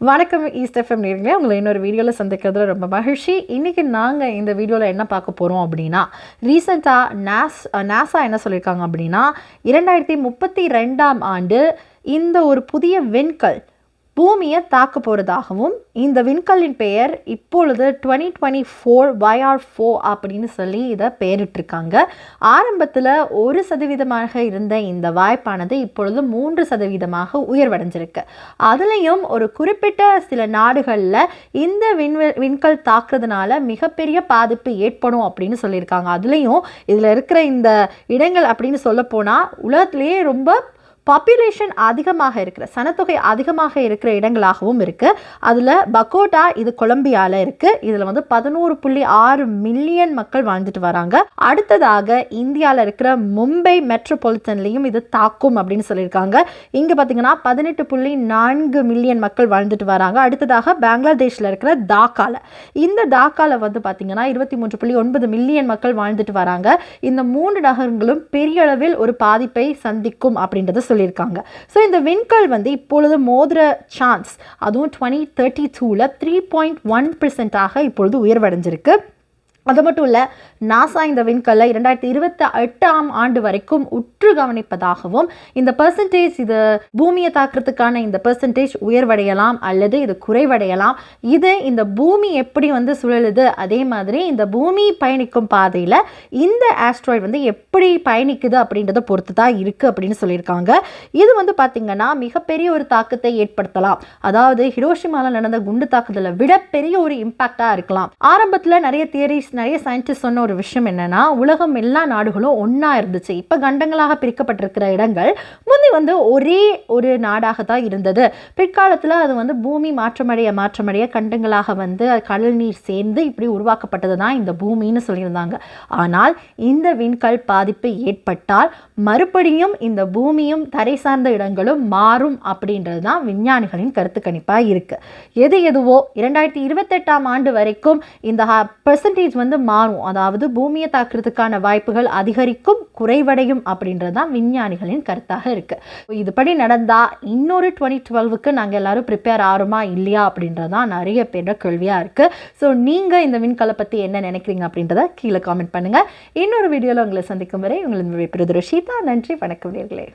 வணக்கம் east FM நேயர்களே, உங்களை இன்னொரு வீடியோவில் சந்திக்கிறதுல ரொம்ப மகிழ்ச்சி. இன்றைக்கி நாங்கள் இந்த வீடியோவில் என்ன பார்க்க போகிறோம் அப்படின்னா, ரீசெண்டாக நாசா என்ன சொல்லியிருக்காங்க அப்படின்னா, 2032ஆம் ஆண்டு இந்த ஒரு புதிய விண்கல் பூமியை தாக்க போகிறதாகவும், இந்த விண்கல்லின் பெயர் இப்பொழுது 2024 YR4 அப்படின்னு சொல்லி இதை பெயரிட்டிருக்காங்க. ஆரம்பத்தில் 1% இருந்த இந்த வாய்ப்பானது இப்பொழுது 3% உயர்வடைஞ்சிருக்கு. அதுலேயும் ஒரு குறிப்பிட்ட சில நாடுகளில் இந்த விண்கல் தாக்குறதுனால மிகப்பெரிய பாதிப்பு ஏற்படும் அப்படின்னு சொல்லியிருக்காங்க. அதுலேயும் இதில் இருக்கிற இந்த இடங்கள் அப்படின்னு சொல்லப்போனால் உலகத்திலேயே ரொம்ப பாப்புலேஷன் அதிகமாக இருக்கிற, சனத்தொகை அதிகமாக இருக்கிற இடங்களாகவும் இருக்குது. அதில் பக்கோட்டா, இது கொலம்பியாவில் இருக்குது. இதில் 11.6 மில்லியன் மக்கள் வாழ்ந்துட்டு வராங்க. அடுத்ததாக இந்தியாவில் இருக்கிற மும்பை மெட்ரோபாலிட்டன்லேயும் இது தாக்கும் அப்படின்னு சொல்லியிருக்காங்க. இங்கே பார்த்தீங்கன்னா 18.4 மில்லியன் மக்கள் வாழ்ந்துட்டு வராங்க. அடுத்ததாக பங்களாதேஷில் இருக்கிற டாக்காவில், இந்த டாக்காவில் பார்த்தீங்கன்னா 23.9 மில்லியன் மக்கள் வாழ்ந்துட்டு வராங்க. இந்த 3 நகரங்களும் பெரிய அளவில் ஒரு பாதிப்பை சந்திக்கும் அப்படின்றத சொல்லியிருக்காங்க. ஸோ இந்த விண்கல் இப்பொழுது மோதிர சான்ஸ், அதுவும் 2032ல் 3.1% இப்பொழுது உயர்வடைஞ்சிருக்கு. அது மட்டும் இல்லை, நாசா இந்த விண்கல்லை 2028ஆம் ஆண்டு வரைக்கும் உற்று கவனிப்பதாகவும், இந்த பெர்சன்டேஜ், இது பூமியை தாக்குறதுக்கான இந்த பெர்சன்டேஜ் உயர்வடையலாம் அல்லது இது குறைவடையலாம். இது இந்த பூமி எப்படி சுழலுது, அதே மாதிரி இந்த பூமி பயணிக்கும் பாதையில் இந்த ஆஸ்ட்ராய்டு எப்படி பயணிக்குது அப்படின்றத பொறுத்து தான் இருக்குது அப்படின்னு சொல்லியிருக்காங்க. இது பார்த்திங்கன்னா மிகப்பெரிய ஒரு தாக்கத்தை ஏற்படுத்தலாம். அதாவது ஹிரோஷிமாவில் நடந்த குண்டு தாக்குதலை விட பெரிய ஒரு இம்பாக்டாக இருக்கலாம். ஆரம்பத்தில் நிறைய சயின்டிஸ்ட் சொன்ன ஒரு விஷயம் என்னன்னா, உலகம் எல்லா நாடுகளும் ஒன்றா இருந்துச்சு. இப்போ கண்டங்களாக பிரிக்கப்பட்டிருக்கிற இடங்கள் முந்தி ஒரே ஒரு நாடாக தான் இருந்தது. பிற்காலத்தில் அது பூமி மாற்றமடைய கண்டங்களாக கடல் நீர் சேர்ந்து இப்படி உருவாக்கப்பட்டது தான் இந்த பூமின்னு சொல்லியிருந்தாங்க. ஆனால் இந்த விண்கல் பாதிப்பு ஏற்பட்டால் மறுபடியும் இந்த பூமியும் தரை சார்ந்த இடங்களும் மாறும் அப்படின்றது தான் விஞ்ஞானிகளின் கருத்து கணிப்பாக இருக்கு. எதுவோ 2028ஆம் ஆண்டு வரைக்கும் இந்த பெர்சன்டேஜ் மாறும். அதாவது பூமியை தாக்குறதுக்கான வாய்ப்புகள் அதிகரிக்கும், குறைவடையும் அப்படின்றது தான் விஞ்ஞானிகளின் கருத்தாக இருக்கு. இதுபடி நடந்தா இன்னொரு 2012க்கு நாங்கள் எல்லாரும் ப்ரிப்பேர் ஆகிறோமா இல்லையா அப்படின்றதான் நிறைய பேரோட கேள்வியாக இருக்கு. ஸோ நீங்கள் இந்த விண்கலை பற்றி என்ன நினைக்கிறீங்க அப்படின்றத கீழே காமெண்ட் பண்ணுங்க. இன்னொரு வீடியோவில் உங்களை சந்திக்கும் வரை உங்களை விடைபெறுவது ருஷிதா. நன்றி, வணக்கம் நேயர்களே.